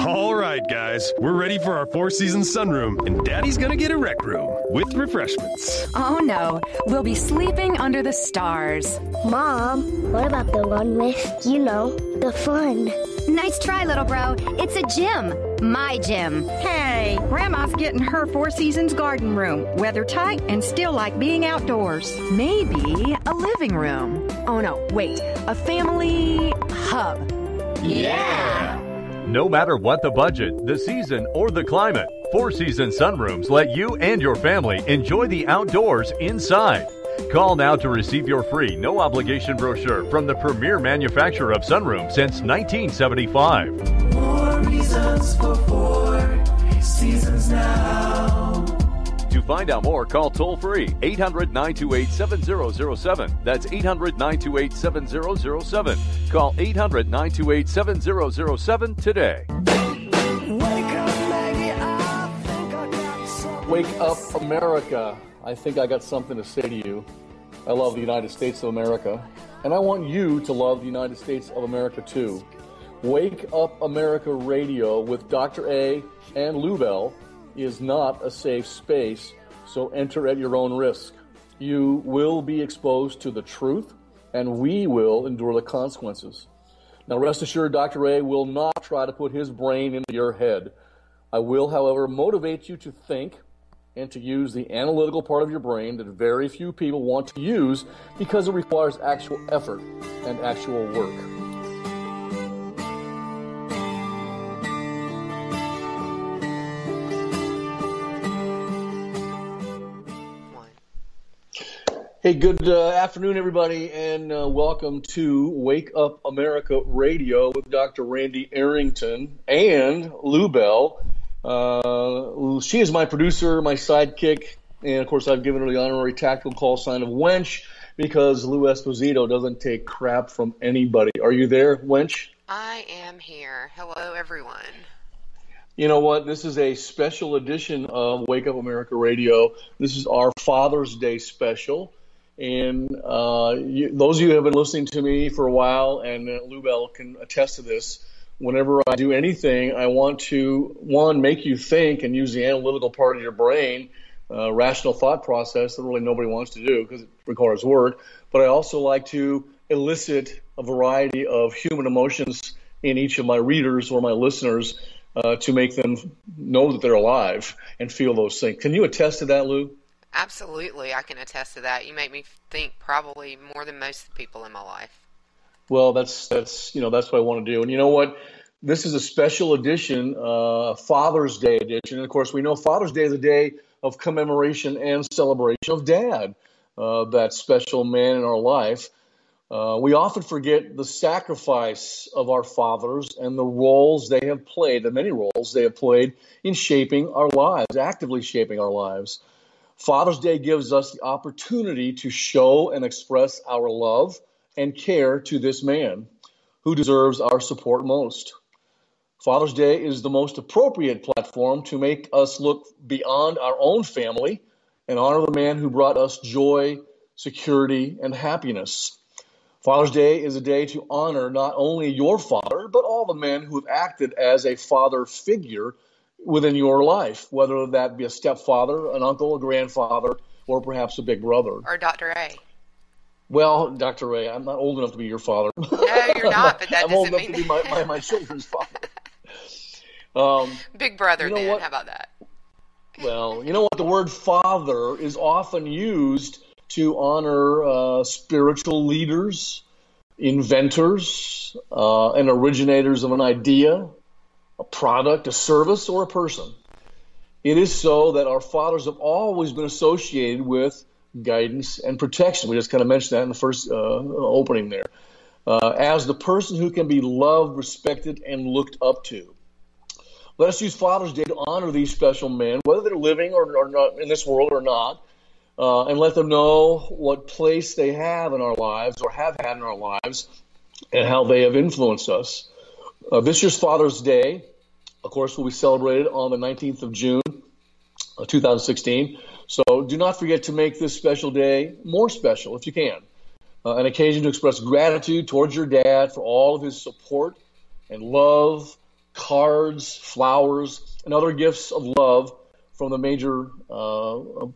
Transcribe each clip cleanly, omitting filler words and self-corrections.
All right, guys, we're ready for our Four Seasons sunroom, and Daddy's gonna get a rec room with refreshments. Oh no, we'll be sleeping under the stars. Mom, what about the one with, the fun? Nice try, little bro. It's a gym. My gym. Hey, Grandma's getting her Four Seasons garden room. Weather tight and still like being outdoors. Maybe a living room. Oh no, wait, a family hub. Yeah! No matter what the budget, the season, or the climate, Four Seasons Sunrooms let you and your family enjoy the outdoors inside. Call now to receive your free, no-obligation brochure from the premier manufacturer of sunrooms since 1975. More reasons for Four Seasons now. To find out more, call toll-free 800-928-7007. That's 800-928-7007. Call 800-928-7007 today. Wake up, America. I think I got something to say to you. I love the United States of America, and I want you to love the United States of America too. Wake Up America Radio with Dr. A and Lou Bell is not a safe space, so enter at your own risk. You will be exposed to the truth, and we will endure the consequences. Now rest assured, Dr. A will not try to put his brain into your head. I will, however, motivate you to think and to use the analytical part of your brain that very few people want to use because it requires actual effort and actual work. Hey, good afternoon, everybody, and welcome to Wake Up America Radio with Dr. Randy Arrington and Lou Bell. She is my producer, my sidekick, and of course I've given her the honorary tactical call sign of Wench because Lou Esposito doesn't take crap from anybody. Are you there, Wench? I am here. Hello, everyone. You know what? This is a special edition of Wake Up America Radio. This is our Father's Day special. And those of you who have been listening to me for a while, and Lou Bell can attest to this, whenever I do anything, I want to, one, make you think and use the analytical part of your brain, rational thought process that really nobody wants to do because it requires work. But I also like to elicit a variety of human emotions in each of my readers or my listeners to make them know that they're alive and feel those things. Can you attest to that, Lou? Absolutely, I can attest to that. You make me think probably more than most of the people in my life. Well, that's what I want to do. And you know what? This is a special edition, Father's Day edition. And of course, we know Father's Day is a day of commemoration and celebration of Dad, that special man in our life. We often forget the sacrifice of our fathers and the roles they have played, the many roles they have played in shaping our lives, actively shaping our lives. Father's Day gives us the opportunity to show and express our love and care to this man who deserves our support most. Father's Day is the most appropriate platform to make us look beyond our own family and honor the man who brought us joy, security, and happiness. Father's Day is a day to honor not only your father, but all the men who have acted as a father figure within your life, whether that be a stepfather, an uncle, a grandfather, or perhaps a big brother. Or Dr. A. Well, Dr. Ray, I'm not old enough to be your father. No, you're not, but that I'm old doesn't enough mean to be my children's father. Big brother, you know then. What? How about that? Well, you know what? The word father is often used to honor spiritual leaders, inventors, and originators of an idea, a product, a service, or a person. It is so that our fathers have always been associated with guidance and protection. We just kind of mentioned that in the first opening there. As the person who can be loved, respected, and looked up to. Let us use Father's Day to honor these special men, whether they're living or not in this world or not, and let them know what place they have in our lives or have had in our lives and how they have influenced us. This year's Father's Day, of course, will be celebrated on the 19th of June, 2016. So do not forget to make this special day more special if you can. An occasion to express gratitude towards your dad for all of his support and love, cards, flowers, and other gifts of love from the major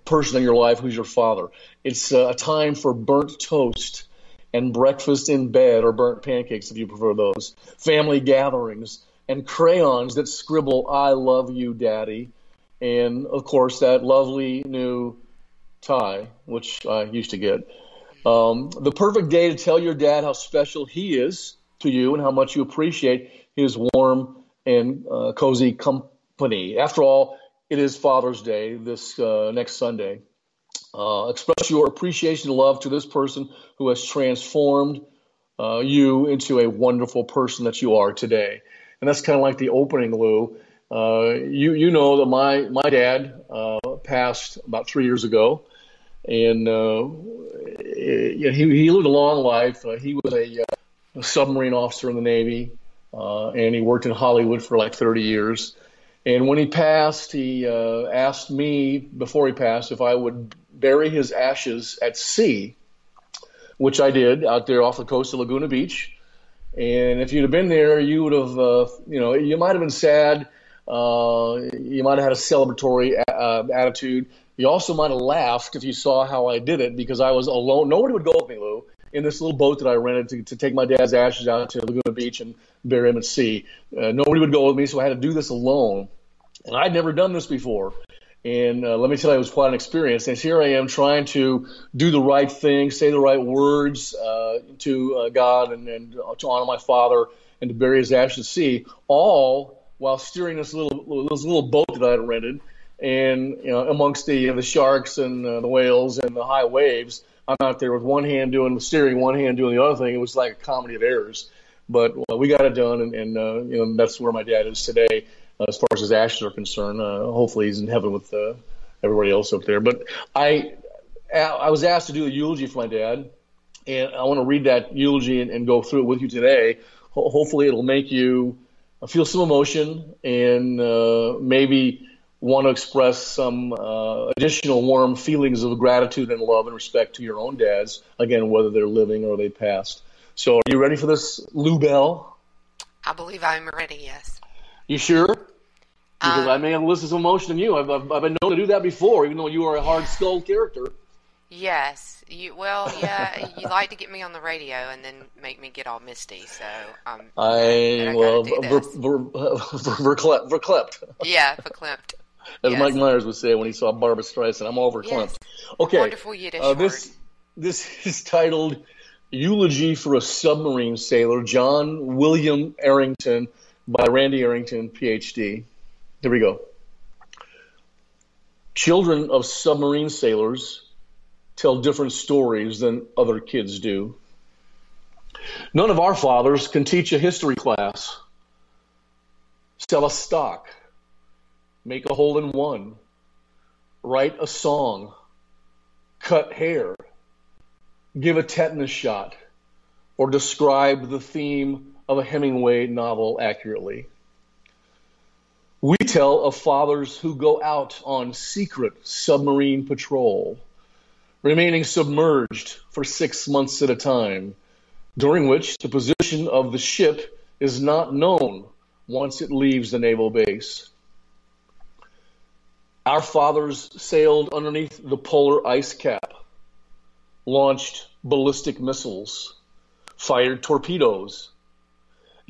person in your life who's your father. It's a time for burnt toast and breakfast in bed, or burnt pancakes if you prefer those, family gatherings, and crayons that scribble, "I love you, Daddy," and, of course, that lovely new tie, which I used to get. The perfect day to tell your dad how special he is to you and how much you appreciate his warm and cozy company. After all, it is Father's Day this next Sunday. Express your appreciation and love to this person who has transformed you into a wonderful person that you are today. And that's kind of like the opening, Lou. You know that my dad passed about 3 years ago, and he lived a long life. He was a submarine officer in the Navy, and he worked in Hollywood for like 30 years. And when he passed, he asked me, before he passed, if I would bury his ashes at sea, which I did out there off the coast of Laguna Beach. And if you'd have been there, you would have, you might have been sad. You might have had a celebratory attitude. You also might have laughed if you saw how I did it, because I was alone. Nobody would go with me, Lou, in this little boat that I rented to take my dad's ashes out to Laguna Beach and bury him at sea. Nobody would go with me, so I had to do this alone. And I'd never done this before. And let me tell you, it was quite an experience. And here I am trying to do the right thing, say the right words to God and to honor my father and to bury his ashes at sea, all while steering this little boat that I had rented. And amongst the sharks and the whales and the high waves, I'm out there with one hand doing the steering, one hand doing the other thing. It was like a comedy of errors. But we got it done, and that's where my dad is today. As far as his ashes are concerned, hopefully he's in heaven with everybody else up there. But I was asked to do a eulogy for my dad, and I want to read that eulogy and go through it with you today. Hopefully it'll make you feel some emotion and maybe want to express some additional warm feelings of gratitude and love and respect to your own dads, again, whether they're living or they passed. So are you ready for this, Lou Bell? I believe I'm ready, yes. You sure? Because I may have listed some emotion in you. I've been known to do that before, even though you are a hard-skulled character. Yes. You like to get me on the radio and then make me get all misty. So verklempt. Yeah, verklempt. As yes. Mike Myers would say when he saw Barbra Streisand, I'm all verklempt. Yes. Okay. Wonderful Yiddish word. This is titled "Eulogy for a Submarine Sailor," John William Arrington, by Randy Arrington, Ph.D. Here we go. Children of submarine sailors tell different stories than other kids do. None of our fathers can teach a history class, sell a stock, make a hole in one, write a song, cut hair, give a tetanus shot, or describe the theme of a Hemingway novel accurately. We tell of fathers who go out on secret submarine patrol, remaining submerged for 6 months at a time, during which the position of the ship is not known once it leaves the naval base. Our fathers sailed underneath the polar ice cap, launched ballistic missiles, fired torpedoes,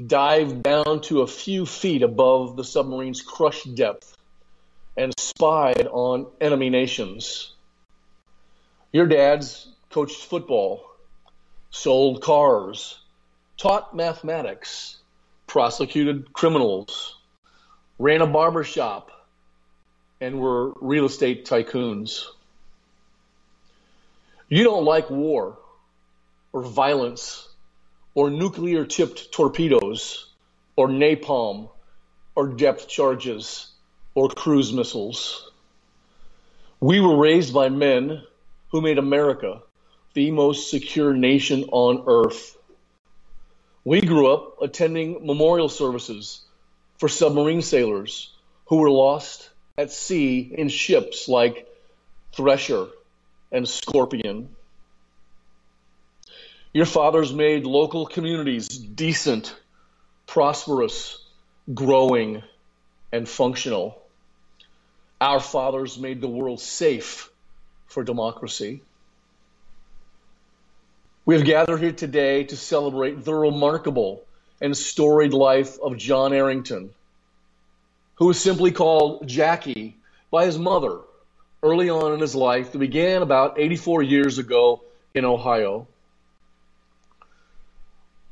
dived down to a few feet above the submarine's crush depth, and spied on enemy nations. Your dads coached football, sold cars, taught mathematics, prosecuted criminals, ran a barbershop, and were real estate tycoons. You don't like war or violence or nuclear-tipped torpedoes, or napalm, or depth charges, or cruise missiles. We were raised by men who made America the most secure nation on earth. We grew up attending memorial services for submarine sailors who were lost at sea in ships like Thresher and Scorpion. Your fathers made local communities decent, prosperous, growing, and functional. Our fathers made the world safe for democracy. We have gathered here today to celebrate the remarkable and storied life of John Arrington, who was simply called Jackie by his mother early on in his life that began about 84 years ago in Ohio.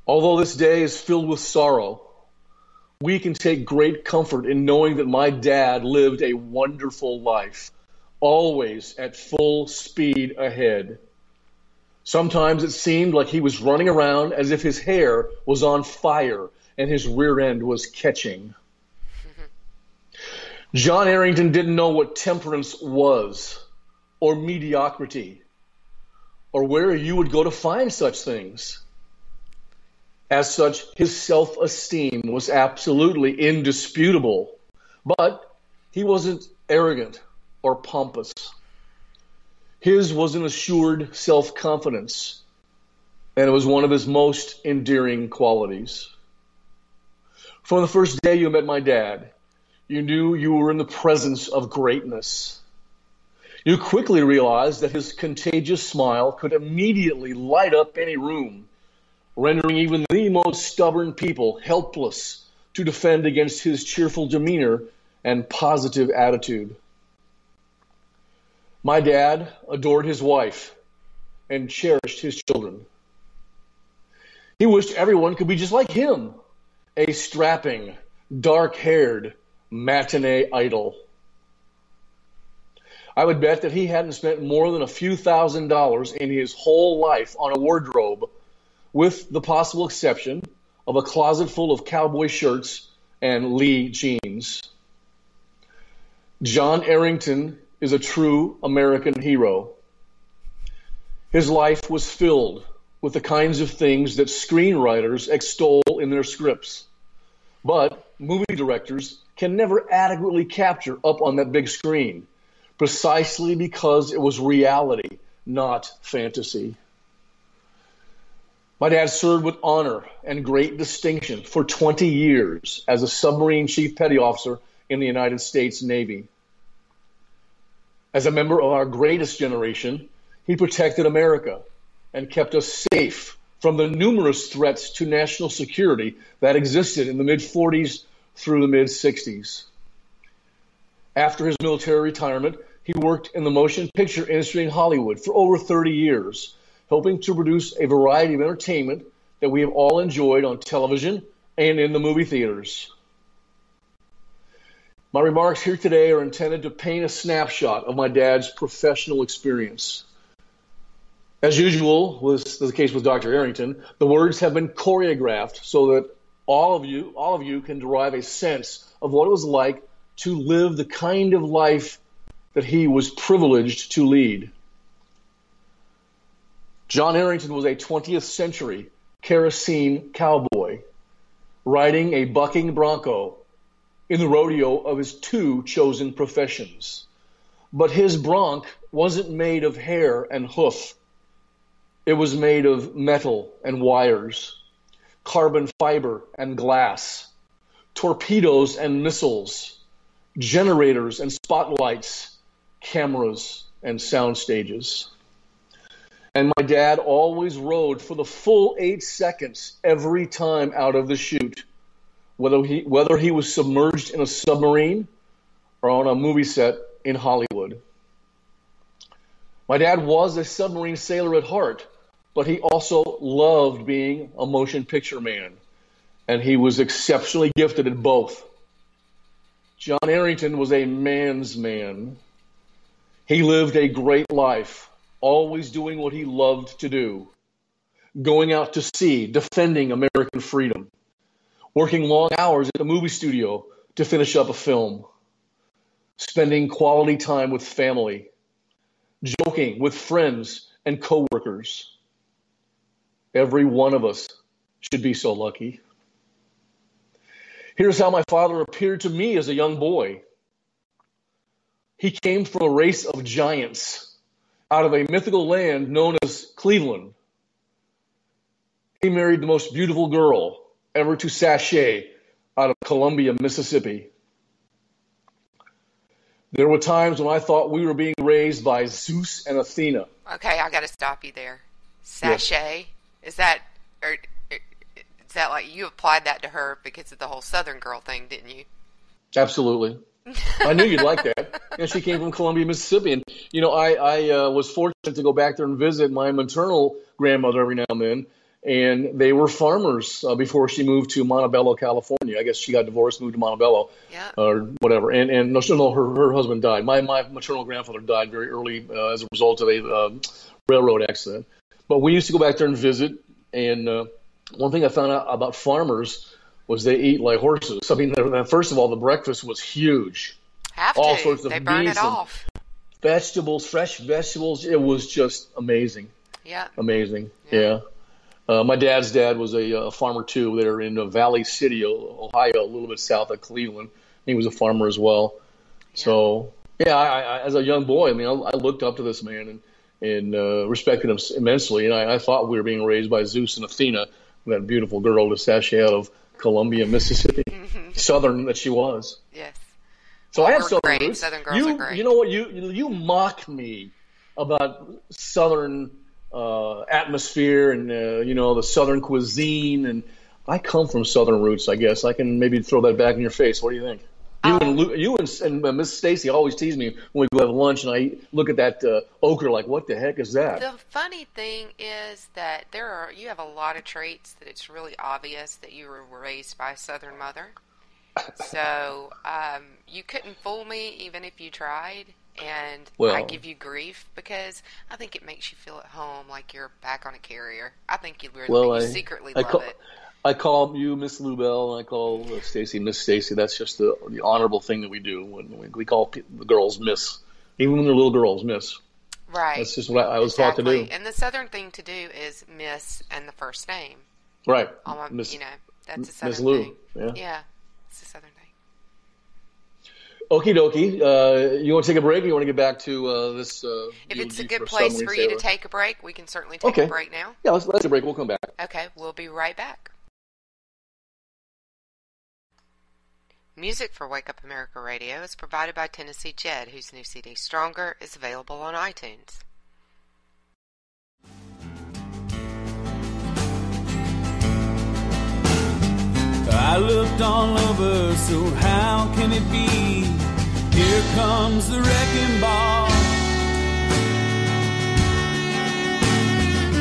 Although this day is filled with sorrow, we can take great comfort in knowing that my dad lived a wonderful life, always at full speed ahead. Sometimes it seemed like he was running around as if his hair was on fire and his rear end was catching. John Arrington didn't know what temperance was, or mediocrity, or where you would go to find such things. As such, his self-esteem was absolutely indisputable, but he wasn't arrogant or pompous. His was an assured self-confidence, and it was one of his most endearing qualities. From the first day you met my dad, you knew you were in the presence of greatness. You quickly realized that his contagious smile could immediately light up any room, rendering even the most stubborn people helpless to defend against his cheerful demeanor and positive attitude. My dad adored his wife and cherished his children. He wished everyone could be just like him, a strapping, dark-haired, matinee idol. I would bet that he hadn't spent more than a few $1,000s in his whole life on a wardrobe, with the possible exception of a closet full of cowboy shirts and Lee jeans. John Arrington is a true American hero. His life was filled with the kinds of things that screenwriters extol in their scripts, but movie directors can never adequately capture up on that big screen, precisely because it was reality, not fantasy. My dad served with honor and great distinction for 20 years as a submarine chief petty officer in the United States Navy. As a member of our greatest generation, he protected America and kept us safe from the numerous threats to national security that existed in the mid-40s through the mid-60s. After his military retirement, he worked in the motion picture industry in Hollywood for over 30 years, helping to produce a variety of entertainment that we have all enjoyed on television and in the movie theaters. My remarks here today are intended to paint a snapshot of my dad's professional experience. As usual, was the case with Dr. Arrington, the words have been choreographed so that all of you can derive a sense of what it was like to live the kind of life that he was privileged to lead. John Arrington was a 20th century kerosene cowboy, riding a bucking bronco in the rodeo of his two chosen professions. But his bronc wasn't made of hair and hoof. It was made of metal and wires, carbon fiber and glass, torpedoes and missiles, generators and spotlights, cameras and sound stages. And my dad always rode for the full 8 seconds every time out of the chute, whether he was submerged in a submarine or on a movie set in Hollywood. My dad was a submarine sailor at heart, but he also loved being a motion picture man, and he was exceptionally gifted at both. John Arrington was a man's man. He lived a great life, always doing what he loved to do, going out to sea, defending American freedom, working long hours at the movie studio to finish up a film, spending quality time with family, joking with friends and coworkers. Every one of us should be so lucky. Here's how my father appeared to me as a young boy. He came from a race of giants out of a mythical land known as Cleveland. He married the most beautiful girl ever to sashay out of Columbia, Mississippi. There were times when I thought we were being raised by Zeus and Athena. Okay, I got to stop you there. Sachet, is that like you applied that to her because of the whole Southern girl thing, didn't you? Absolutely. I knew you'd like that. She came from Columbia, Mississippi. And, I was fortunate to go back there and visit my maternal grandmother every now and then. And they were farmers before she moved to Montebello, California. I guess she got divorced, moved to Montebello, or whatever. And her husband died. My maternal grandfather died very early as a result of a railroad accident. But we used to go back there and visit. And one thing I found out about farmers was they eat like horses. I mean, first of all, the breakfast was huge. All sorts of they burn beans it off. Vegetables, fresh vegetables. It was just amazing. Yeah. Amazing. Yeah. My dad's dad was a farmer, too, there in Valley City, Ohio, a little bit south of Cleveland. He was a farmer as well. Yeah. So, I as a young boy, I looked up to this man and respected him immensely. And I thought we were being raised by Zeus and Athena, that beautiful girl, the sachet out of Columbia, Mississippi, Southern that she was. Yes. So I have Southern roots. Southern girls are great. You know what? You mock me about Southern atmosphere and the Southern cuisine, and I come from Southern roots. I guess I can maybe throw that back in your face. What do you think? You and Miss Stacy always tease me when we go have lunch, and I look at that ochre like, what the heck is that? The funny thing is that you have a lot of traits that it's really obvious that you were raised by a Southern mother. So you couldn't fool me even if you tried. And I give you grief because I think it makes you feel at home, like you're back on a carrier. I think you really secretly love it. I call you Miss Lubell, and I call Stacy Miss Stacy. That's just the honorable thing that we do when we call the girls Miss, even when they're little girls, Miss. Right. That's just what I was taught to do. And the Southern thing to do is Miss and the first name. Right. Miss, that's a Southern Miss Lou. thing. Yeah, it's a Southern thing. Okie dokie. You want to take a break, or you want to get back to this? If it's a good place for you to take a break, we can certainly take a break now. Yeah, let's take a break. We'll come back. Okay, we'll be right back. Music for Wake Up America Radio is provided by Tennessee Jed, whose new CD, Stronger, is available on iTunes. I looked all over, so how can it be? Here comes the wrecking ball,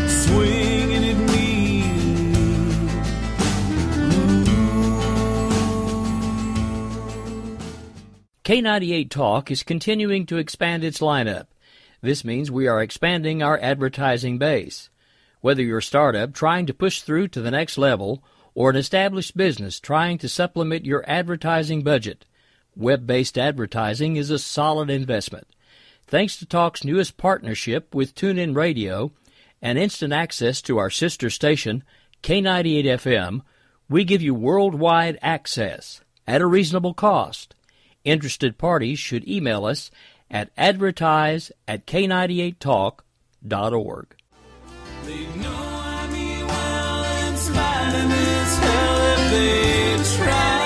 swinging at me. K98 Talk is continuing to expand its lineup. This means we are expanding our advertising base. Whether you're a startup trying to push through to the next level, or an established business trying to supplement your advertising budget, web-based advertising is a solid investment. Thanks to Talk's newest partnership with TuneIn Radio and instant access to our sister station, K98 FM, we give you worldwide access at a reasonable cost. Interested parties should email us at advertise@k98talk.org. They know I mean well and smiling as hell if they try.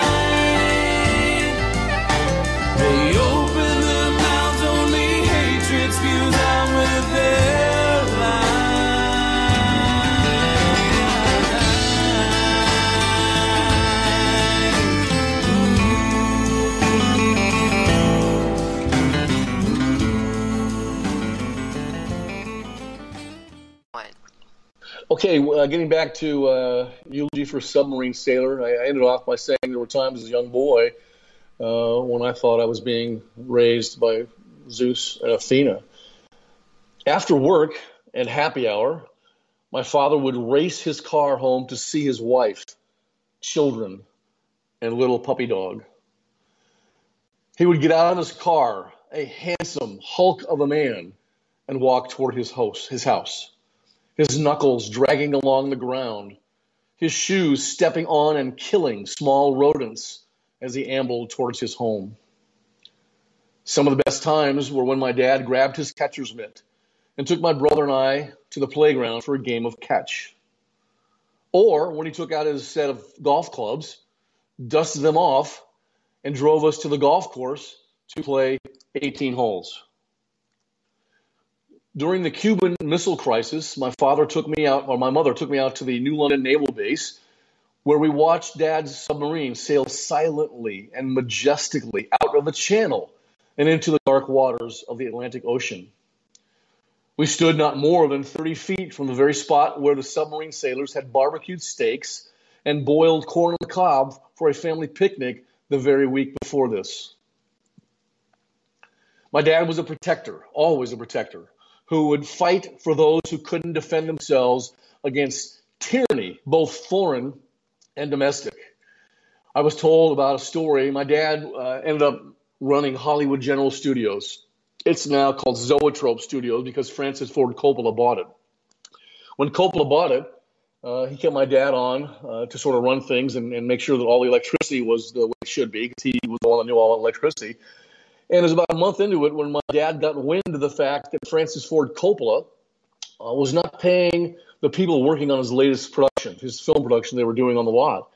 They open their mouths, only hatred spews out with their lies. Okay, getting back to Eulogy for a Submarine Sailor, I ended off by saying there were times as a young boy when I thought I was being raised by Zeus and Athena. After work and happy hour, my father would race his car home to see his wife, children, and little puppy dog. He would get out of his car, a handsome hulk of a man, and walk toward his house. His knuckles dragging along the ground, his shoes stepping on and killing small rodents as he ambled towards his home. Some of the best times were when my dad grabbed his catcher's mitt and took my brother and I to the playground for a game of catch. Or when he took out his set of golf clubs dusted them off, and drove us to the golf course to play 18 holes. During the Cuban Missile Crisis, my mother took me out to the New London Naval Base, where we watched Dad's submarine sail silently and majestically out of the channel and into the dark waters of the Atlantic Ocean. We stood not more than 30 feet from the very spot where the submarine sailors had barbecued steaks and boiled corn on the cob for a family picnic the very week before this. My dad was a protector, always a protector, who would fight for those who couldn't defend themselves against tyranny, both foreign and domestic. I was told about a story. My dad ended up running Hollywood General Studios. It's now called Zoetrope Studios because Francis Ford Coppola bought it. When Coppola bought it, he kept my dad on to sort of run things and make sure that all the electricity was the way it should be, because he was the one that knew all about electricity. And it was about a month into it when my dad got wind of the fact that Francis Ford Coppola was not paying the people working on his latest production, his film production they were doing on the lot.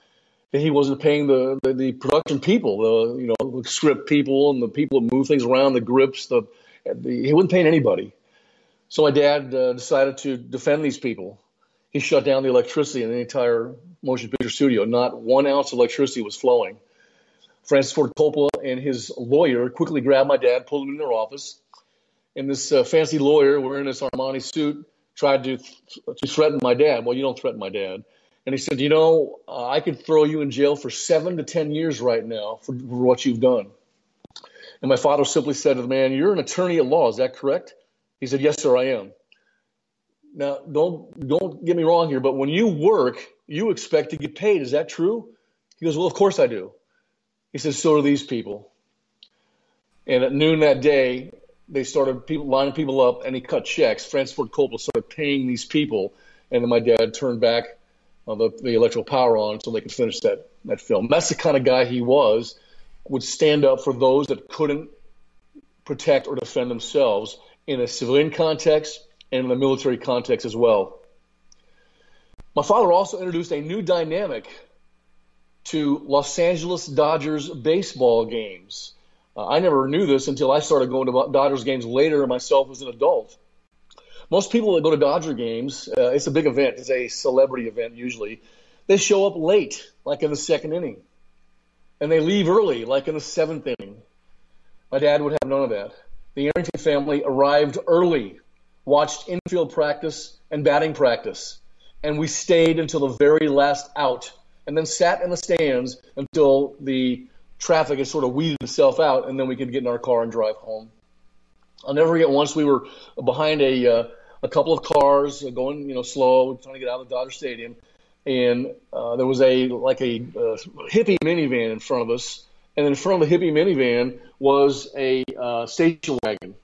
And he wasn't paying the production people, the script people and the people that move things around, the grips. He wasn't paying anybody. So my dad decided to defend these people. He shut down the electricity in the entire motion picture studio. Not 1 ounce of electricity was flowing. Francis Ford Coppola and his lawyer quickly grabbed my dad, pulled him in their office, and this fancy lawyer wearing this Armani suit tried to threaten my dad. Well, you don't threaten my dad. And he said, I could throw you in jail for 7 to 10 years right now for what you've done. And my father simply said to the man, "You're an attorney at law, is that correct?" He said, "Yes, sir, I am." Now, don't get me wrong here, but when you work, you expect to get paid. Is that true? He goes, "Well, of course I do." He says, "So do these people." And at noon that day, they started lining people up, and he cut checks. Francis Ford Coppola started paying these people, and then my dad turned back the electrical power on so they could finish that film. That's the kind of guy he was, would stand up for those that couldn't protect or defend themselves in a civilian context and in the military context as well. My father also introduced a new dynamic to Los Angeles Dodgers baseball games. I never knew this until I started going to Dodgers games later myself as an adult. Most people that go to Dodger games, it's a big event. It's a celebrity event usually. They show up late, like in the second inning. And they leave early, like in the seventh inning. My dad would have none of that. The Arrington family arrived early, watched infield practice and batting practice. And we stayed until the very last out, and then sat in the stands until the traffic had sort of weeded itself out, and then we could get in our car and drive home. I'll never forget once we were behind a couple of cars going, slow, trying to get out of the Dodger Stadium, and there was a hippie minivan in front of us, and in front of the hippie minivan was a station wagon,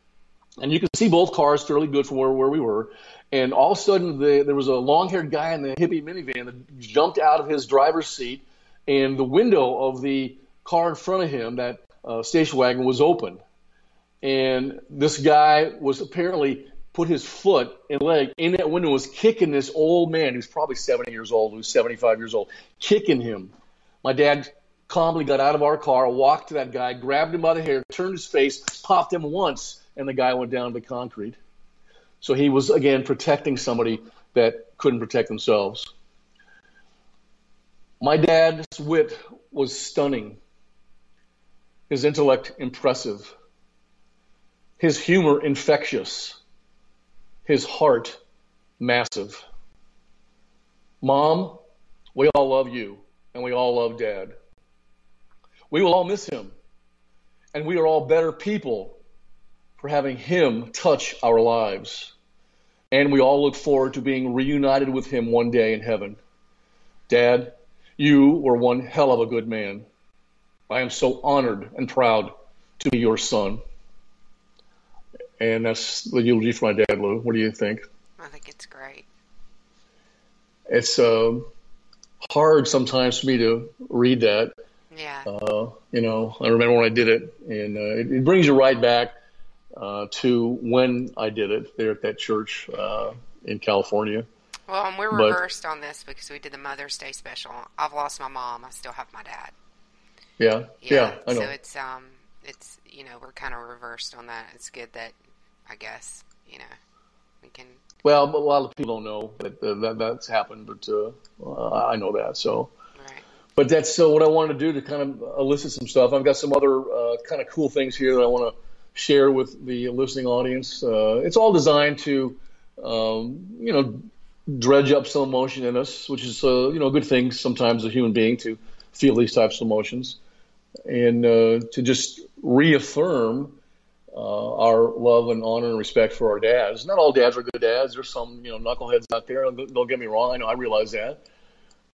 and you could see both cars fairly good from where we were. And all of a sudden, there was a long-haired guy in the hippie minivan that jumped out of his driver's seat, and the window of the car in front of him, that station wagon, was open. And this guy was apparently put his foot and leg in that window, was kicking this old man who's probably 70 years old, who's 75 years old, kicking him. My dad calmly got out of our car, walked to that guy, grabbed him by the hair, turned his face, popped him once, and the guy went down to the concrete. So he was, again, protecting somebody that couldn't protect themselves. My dad's wit was stunning. His intellect impressive. His humor infectious. His heart massive. Mom, we all love you, and we all love Dad. We will all miss him, and we are all better people for having him touch our lives. And we all look forward to being reunited with him one day in heaven. Dad, you were one hell of a good man. I am so honored and proud to be your son. And that's the eulogy for my dad, Lou. What do you think? I think it's great. It's hard sometimes for me to read that. Yeah. I remember when I did it, and it brings you right back to when I did it there at that church in California. Well, and we're reversed on this because we did the Mother's Day special. I've lost my mom. I still have my dad. Yeah, I know. So it's we're kind of reversed on that. It's good that I guess we can. Well, but a lot of people don't know that that's happened, but I know that. So, right. But that's what I wanted to do to kind of elicit some stuff. I've got some other kind of cool things here that I want to share with the listening audience. It's all designed to, dredge up some emotion in us, which is a good thing sometimes as a human being to feel these types of emotions, and to just reaffirm our love and honor and respect for our dads. Not all dads are good dads. There's some knuckleheads out there. Don't get me wrong. I know, I realize that.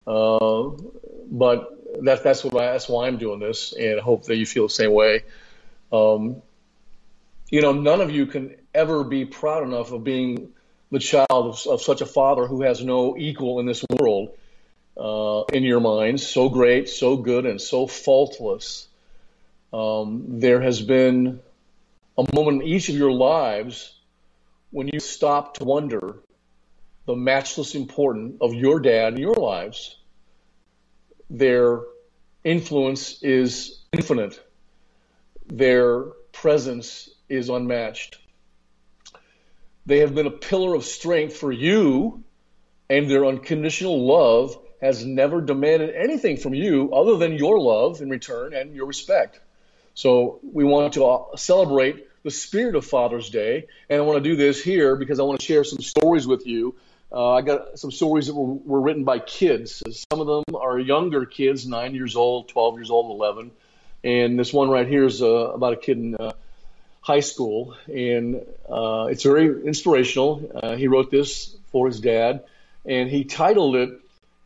But that's why I'm doing this, and I hope that you feel the same way. None of you can ever be proud enough of being the child of such a father who has no equal in this world, in your minds. So great, so good, and so faultless. There has been a moment in each of your lives when you stop to wonder the matchless importance of your dad in your lives. Their influence is infinite. Their presence is unmatched. They have been a pillar of strength for you, and their unconditional love has never demanded anything from you other than your love in return and your respect. So we want to celebrate the spirit of Father's Day, and I want to do this here because I want to share some stories with you. I got some stories that were written by kids. Some of them are younger kids, 9 years old, 12 years old, 11. And this one right here is about a kid in high school, and it's very inspirational. He wrote this for his dad, and he titled it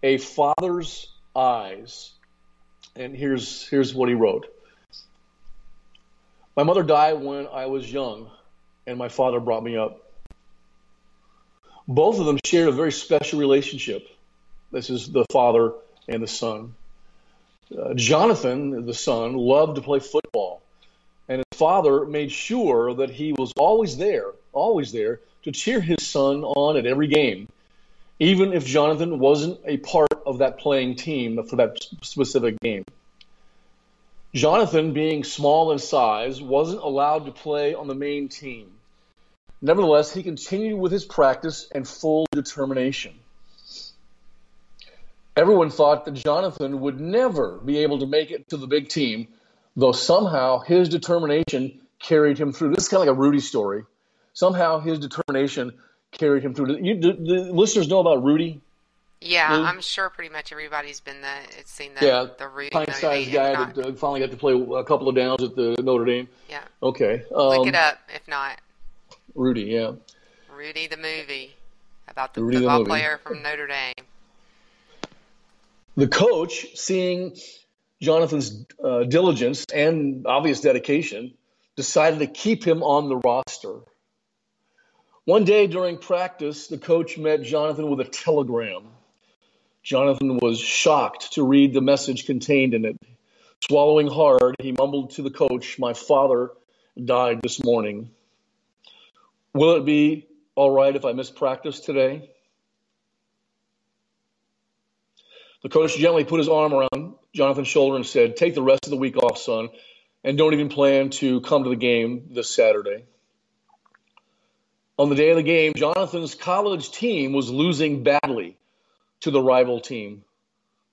"A Father's Eyes." And here's what he wrote. My mother died when I was young, and my father brought me up. Both of them shared a very special relationship. This is the father and the son. Jonathan, the son, loved to play football, and his father made sure that he was always there to cheer his son on at every game, even if Jonathan wasn't a part of that playing team for that specific game. Jonathan, being small in size, wasn't allowed to play on the main team. Nevertheless, he continued with his practice and full determination. Everyone thought that Jonathan would never be able to make it to the big team, though somehow his determination carried him through. This is kind of like a Rudy story. Somehow his determination carried him through. The listeners know about Rudy? Yeah, Rudy? I'm sure pretty much everybody's seen the Rudy movie. Pint-sized guy that finally got to play a couple of downs at the Notre Dame. Yeah. Okay. Look it up, if not. Rudy, yeah. Rudy the movie, about the Rudy football player from Notre Dame. The coach, seeing Jonathan's diligence and obvious dedication, decided to keep him on the roster. One day during practice, the coach met Jonathan with a telegram. Jonathan was shocked to read the message contained in it. Swallowing hard, he mumbled to the coach, "My father died this morning. Will it be all right if I miss practice today?" The coach gently put his arm around Jonathan's shoulder and said, "Take the rest of the week off, son, and don't even plan to come to the game this Saturday." On the day of the game, Jonathan's college team was losing badly to the rival team.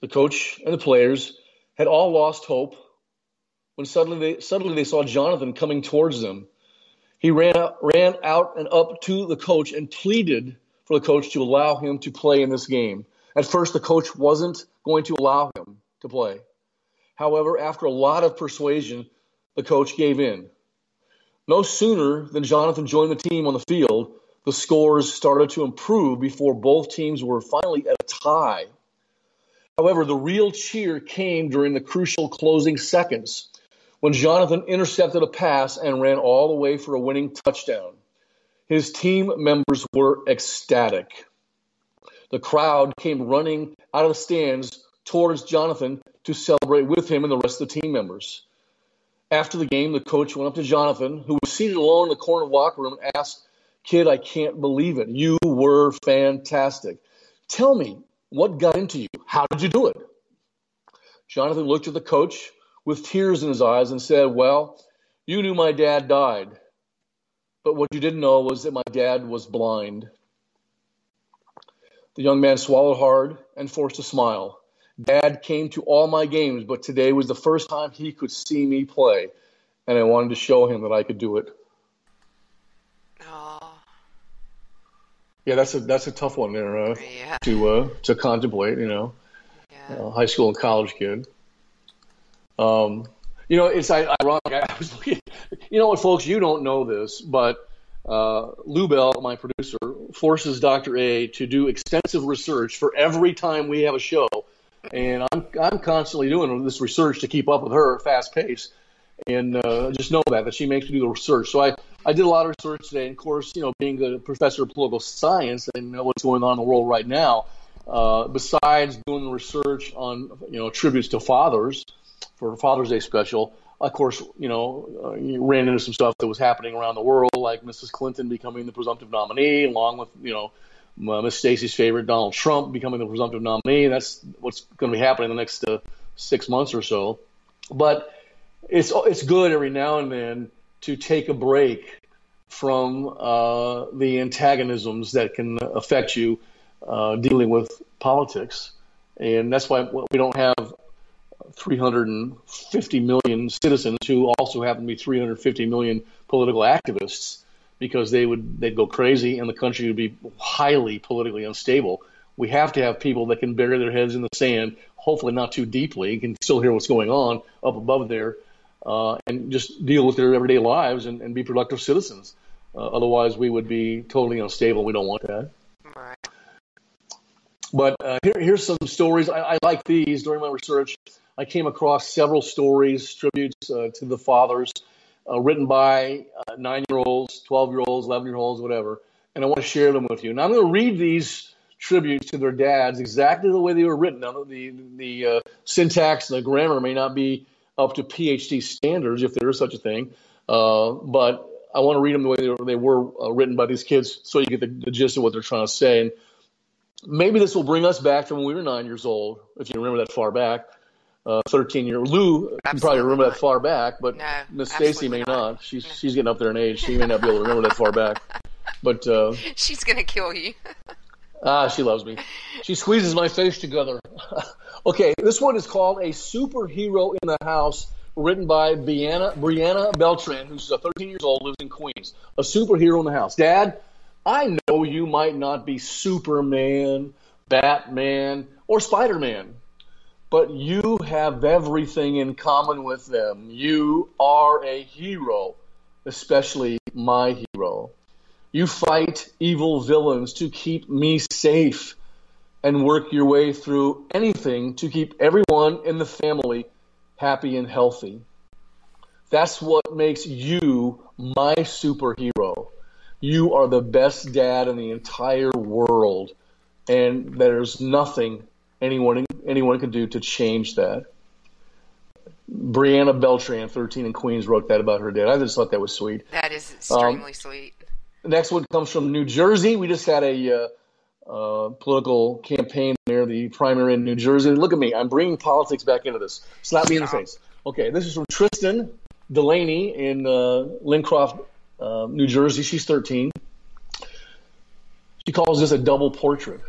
The coach and the players had all lost hope when suddenly they saw Jonathan coming towards them. He ran out and up to the coach and pleaded for the coach to allow him to play in this game. At first, the coach wasn't going to allow him to play. However, after a lot of persuasion, the coach gave in. No sooner than Jonathan joined the team on the field, the scores started to improve before both teams were finally at a tie. However, the real cheer came during the crucial closing seconds when Jonathan intercepted a pass and ran all the way for a winning touchdown. His team members were ecstatic. The crowd came running out of the stands towards Jonathan to celebrate with him and the rest of the team members. After the game, the coach went up to Jonathan, who was seated alone in the corner of the locker room, and asked, "Kid, I can't believe it. You were fantastic. Tell me, what got into you? How did you do it?" Jonathan looked at the coach with tears in his eyes and said, "Well, you knew my dad died, but what you didn't know was that my dad was blind." The young man swallowed hard and forced a smile. "Dad came to all my games, but today was the first time he could see me play, and I wanted to show him that I could do it." Oh. Yeah, that's a tough one there Yeah. to contemplate. High school and college kid. It's ironic. I was looking. You know what, folks? You don't know this, but Lou Bell, my producer, forces Dr. A to do extensive research for every time we have a show, and I'm constantly doing this research to keep up with her fast pace, and just know that she makes me do the research. So I did a lot of research today, and of course, being a professor of political science and what's going on in the world right now, besides doing the research on tributes to fathers for Father's Day special. Of course, you ran into some stuff that was happening around the world, like Mrs. Clinton becoming the presumptive nominee, along with, Miss Stacey's favorite, Donald Trump, becoming the presumptive nominee. That's what's going to be happening in the next 6 months or so. But it's good every now and then to take a break from the antagonisms that can affect you dealing with politics. And that's why we don't have 350 million citizens who also happen to be 350 million political activists, because they'd go crazy and the country would be highly politically unstable. We have to have people that can bury their heads in the sand, hopefully not too deeply, can still hear what's going on up above there, and just deal with their everyday lives and be productive citizens. Otherwise, we would be totally unstable. We don't want that. Right. But here's some stories. I like these. During my research, I came across several stories, tributes to the fathers, written by 9-year-olds, 12-year-olds, 11-year-olds, whatever, and I want to share them with you. Now, I'm going to read these tributes to their dads exactly the way they were written. Now, the syntax, the grammar may not be up to PhD standards, if there is such a thing, but I want to read them the way they were written by these kids, so you get the gist of what they're trying to say. And maybe this will bring us back to when we were 9 years old, if you remember that far back. 13-year Lou can probably remember that far back, but Miss Stacy may not. She's getting up there in age. She may not be able to remember that far back. But she's gonna kill you. She loves me. She squeezes my face together. Okay, this one is called "A Superhero in the House," written by Brianna Beltran, who's 13 years old, lives in Queens. A superhero in the house. Dad, I know you might not be Superman, Batman, or Spider-Man, but you have everything in common with them. You are a hero, especially my hero. You fight evil villains to keep me safe and work your way through anything to keep everyone in the family happy and healthy. That's what makes you my superhero. You are the best dad in the entire world, and there's nothing anyone can do to change that. Brianna Beltran, 13 in Queens, wrote that about her dad. I just thought that was sweet. That is extremely sweet. The next one comes from New Jersey. We just had a political campaign there, the primary in New Jersey. Look at me. I'm bringing politics back into this. Slap me in the face. Okay, this is from Tristan Delaney in Lincroft, New Jersey. She's 13. She calls this a double portrait.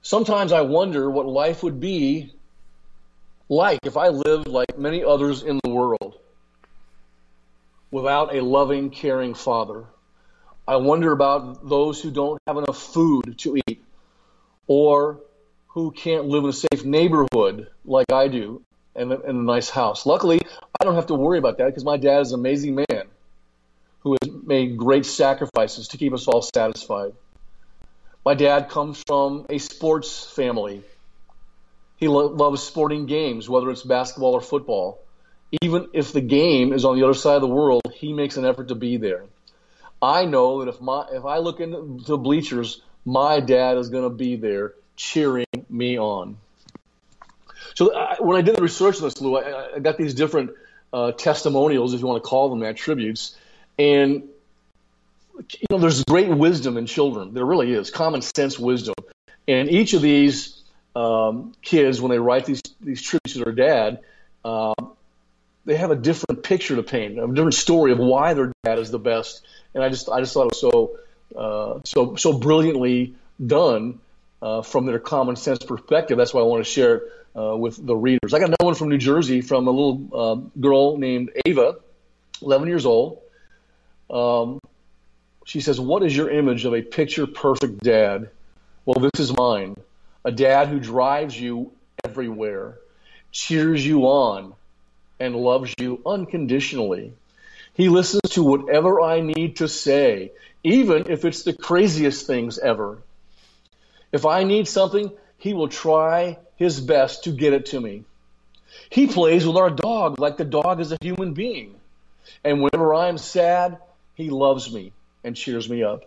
Sometimes I wonder what life would be like if I lived like many others in the world, without a loving, caring father. I wonder about those who don't have enough food to eat, or who can't live in a safe neighborhood like I do, and in a nice house. Luckily, I don't have to worry about that, because my dad is an amazing man who has made great sacrifices to keep us all satisfied. My dad comes from a sports family. He loves sporting games, whether it's basketball or football. Even if the game is on the other side of the world, he makes an effort to be there. I know that if I look into the bleachers, my dad is going to be there cheering me on. So when I did the research on this, Lou, I got these different testimonials, if you want to call them that, tributes. And there's great wisdom in children. There really is, common sense wisdom. And each of these kids, when they write these tributes to their dad, they have a different picture to paint, a different story of why their dad is the best. And I just thought it was so brilliantly done from their common sense perspective. That's why I want to share it with the readers. I got another one from New Jersey from a little girl named Ava, 11 years old. She says, "What is your image of a picture-perfect dad?" Well, this is mine. A dad who drives you everywhere, cheers you on, and loves you unconditionally. He listens to whatever I need to say, even if it's the craziest things ever. If I need something, he will try his best to get it to me. He plays with our dog like the dog is a human being. And whenever I'm sad, he loves me and cheers me up.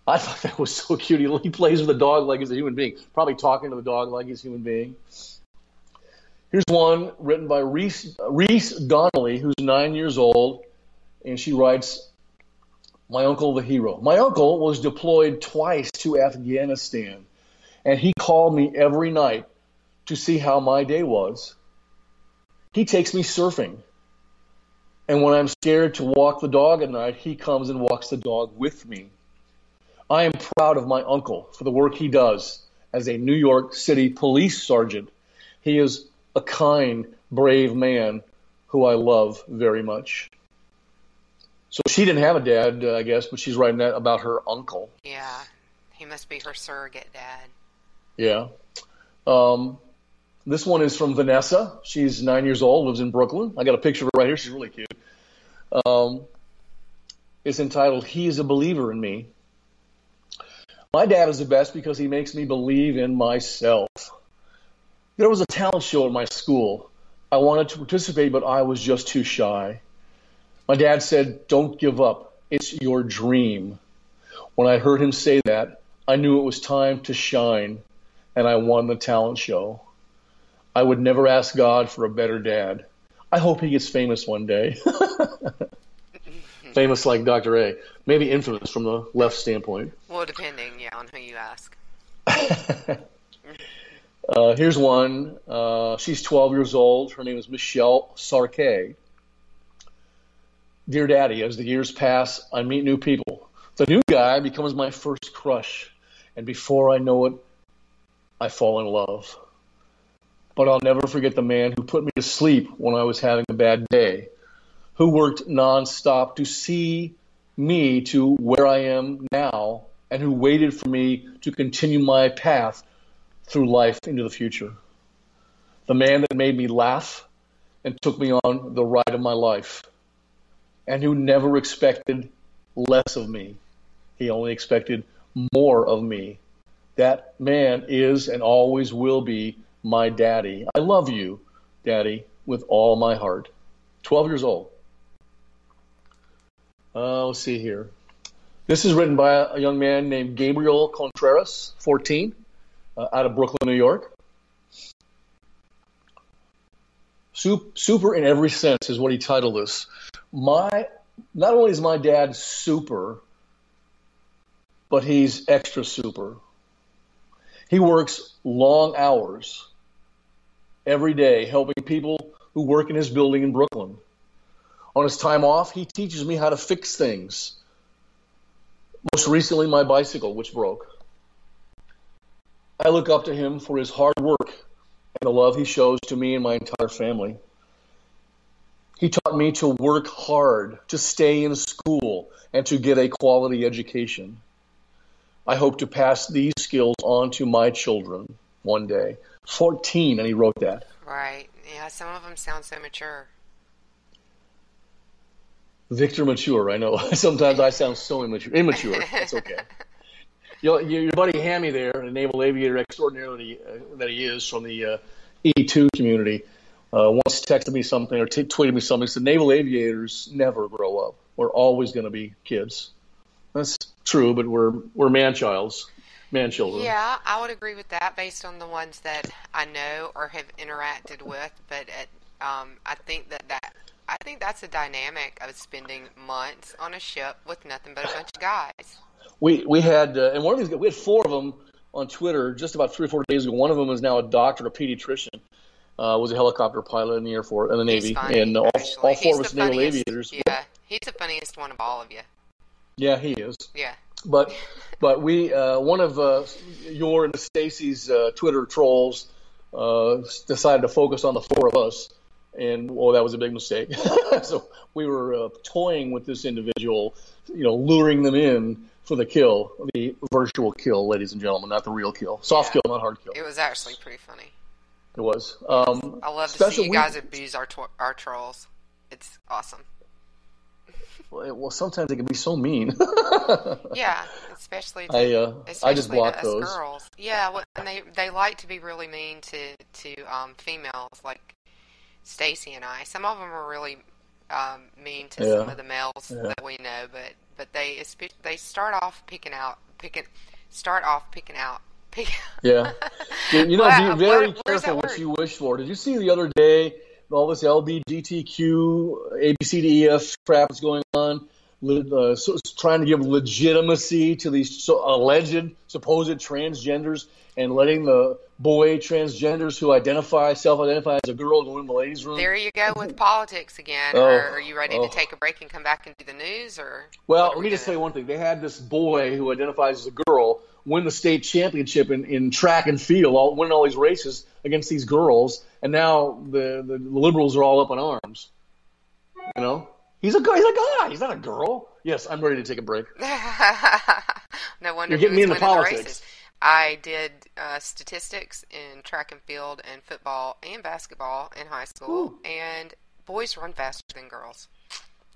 I thought that was so cute. He plays with the dog like he's a human being, probably talking to the dog like he's a human being. Here's one written by Reese Donnelly, who's 9 years old, and she writes, "My uncle, the hero. My uncle was deployed twice to Afghanistan, and he called me every night to see how my day was. He takes me surfing, and when I'm scared to walk the dog at night, he comes and walks the dog with me. I am proud of my uncle for the work he does as a New York City police sergeant. He is a kind, brave man who I love very much." So she didn't have a dad, I guess, but she's writing that about her uncle. Yeah, he must be her surrogate dad. Yeah. This one is from Vanessa. She's 9 years old, lives in Brooklyn. I got a picture of her right here. She's really cute. It's entitled, "He is a Believer in Me." My dad is the best because he makes me believe in myself. There was a talent show at my school. I wanted to participate, but I was just too shy. My dad said, "Don't give up. It's your dream." When I heard him say that, I knew it was time to shine, and I won the talent show. I would never ask God for a better dad. I hope he gets famous one day. Famous like Dr. A. Maybe infamous from the left standpoint. Well, depending, on who you ask. Here's one. She's 12 years old. Her name is Michelle Sarkay. "Dear Daddy, as the years pass, I meet new people. The new guy becomes my first crush, and before I know it, I fall in love. But I'll never forget the man who put me to sleep when I was having a bad day, who worked nonstop to see me to where I am now, and who waited for me to continue my path through life into the future. The man that made me laugh and took me on the ride of my life, and who never expected less of me. He only expected more of me. That man is and always will be my daddy. I love you, Daddy, with all my heart." 12 years old. Let's see here. This is written by a young man named Gabriel Contreras, 14, out of Brooklyn, New York. Super in every sense is what he titled this. Not only is my dad super, but he's extra super. He works long hours every day helping people who work in his building in Brooklyn. On his time off, he teaches me how to fix things. Most recently, my bicycle, which broke. I look up to him for his hard work and the love he shows to me and my entire family. He taught me to work hard, to stay in school, and to get a quality education. I hope to pass these skills on to my children one day. 14, and he wrote that. Right. Yeah, some of them sound so mature. Victor Mature, I know. Sometimes I sound so immature. That's okay. Your buddy Hammy there, a naval aviator extraordinaire that he is from the E2 community, once texted me something or tweeted me something. He said, "Naval aviators never grow up. We're always going to be kids." That's true, but we're man-children. Yeah, I would agree with that based on the ones that I know or have interacted with. But I think that's a dynamic of spending months on a ship with nothing but a bunch of guys. We had and one of these guys, we had four of them on Twitter just about 3 or 4 days ago. One of them is now a doctor, a pediatrician. Was a helicopter pilot in the Air Force and the Navy, and all 4 of us naval aviators. Yeah, he's the funniest one of all of you. Yeah, he is. Yeah. But we one of your and Stacy's Twitter trolls decided to focus on the 4 of us, and that was a big mistake. So we were toying with this individual, luring them in for the kill, the virtual kill, ladies and gentlemen, not the real kill, soft kill, not hard kill. It was actually pretty funny. It was. I love to see you guys abuse our trolls. It's awesome. Well, sometimes they can be so mean. Yeah, especially I just block to us those girls. Yeah, and they like to be really mean to females like Stacy and I. Some of them are really mean to some of the males that we know, but they start off picking out. Yeah. Be very careful what you wish for. Did you see the other day all this LGBTQ, ABCDEF crap that's going on, trying to give legitimacy to these alleged, supposed transgenders, and letting the boy transgenders who self-identify as a girl go in the ladies' room? There you go with politics again. Or are you ready to take a break and come back and do the news? Well, let me just say one thing. They had this boy who identifies as a girl win the state championship in track and field, winning all these races against these girls, and now the liberals are all up in arms. He's a guy. He's not a girl. Yes, I'm ready to take a break. No wonder you're getting me into politics. The races. I did statistics in track and field and football and basketball in high school, and boys run faster than girls.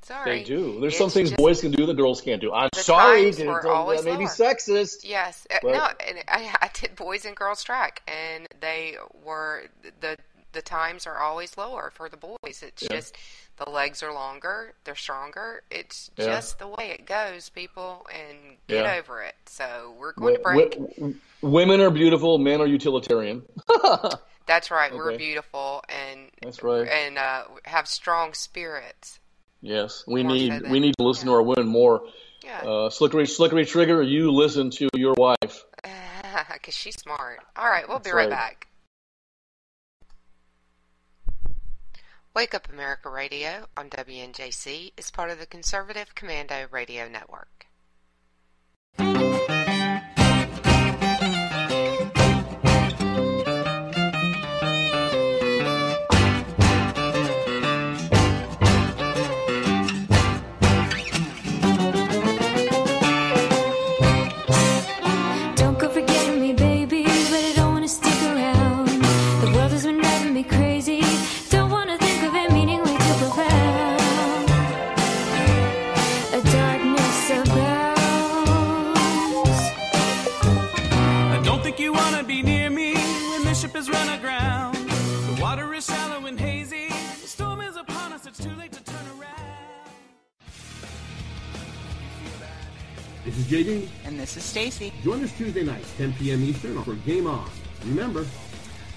Sorry. They do. There's some things boys can do that girls can't do. I'm sorry to that may be sexist. Yes. No, I did boys and girls track, and they were the times are always lower for the boys. It's just the legs are longer, they're stronger. It's just the way it goes, people, and get over it. So we're going to break. Women are beautiful, men are utilitarian. That's right. Okay. We're beautiful and that's right. And have strong spirits. Yes, we need to listen to our women more. Yeah. Slickery Trigger, you listen to your wife. Because she's smart. All right, we'll be right back. Wake Up America Radio on WNJC is part of the Conservative Commando Radio Network. This is JD. And this is Stacy. Join us Tuesday nights, 10 p.m. Eastern, for Game On. Remember,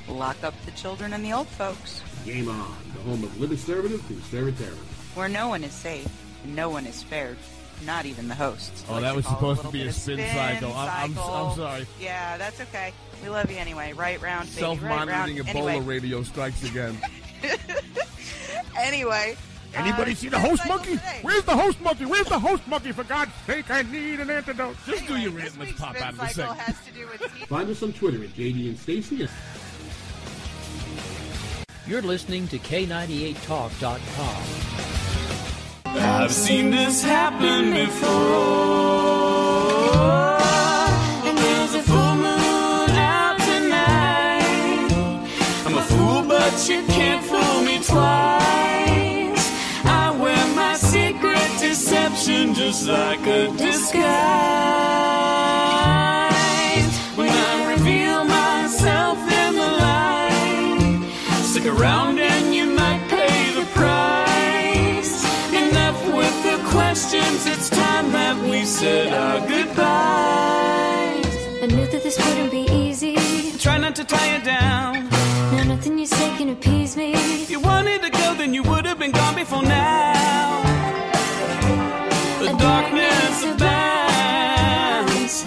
lock up the children and the old folks. Game On, the home of libertarian conservatism. Where no one is safe and no one is spared, not even the hosts. Oh, that was supposed to be a spin cycle. I'm sorry. Yeah, that's okay. We love you anyway. Right round, baby. Self-monitoring right Ebola radio strikes again. Anyway. Anybody see the host monkey? Where's the host monkey? Where's the host monkey? For God's sake, I need an antidote. Just do your rant. Let's pop out of the segment. Find us on Twitter at JD and Stacy. You're listening to K98Talk.com. I've seen this happen before. There's a full moon out tonight. I'm a fool, but you can't fool me twice. Deception just like a disguise. When I reveal myself in the light, stick around and you might pay the price. Enough with the questions, it's time that we said our goodbyes. I knew that this wouldn't be easy. Try not to tie it down. No, nothing you say can appease me. If you wanted to go, then you would have been gone before now. The darkness abounds.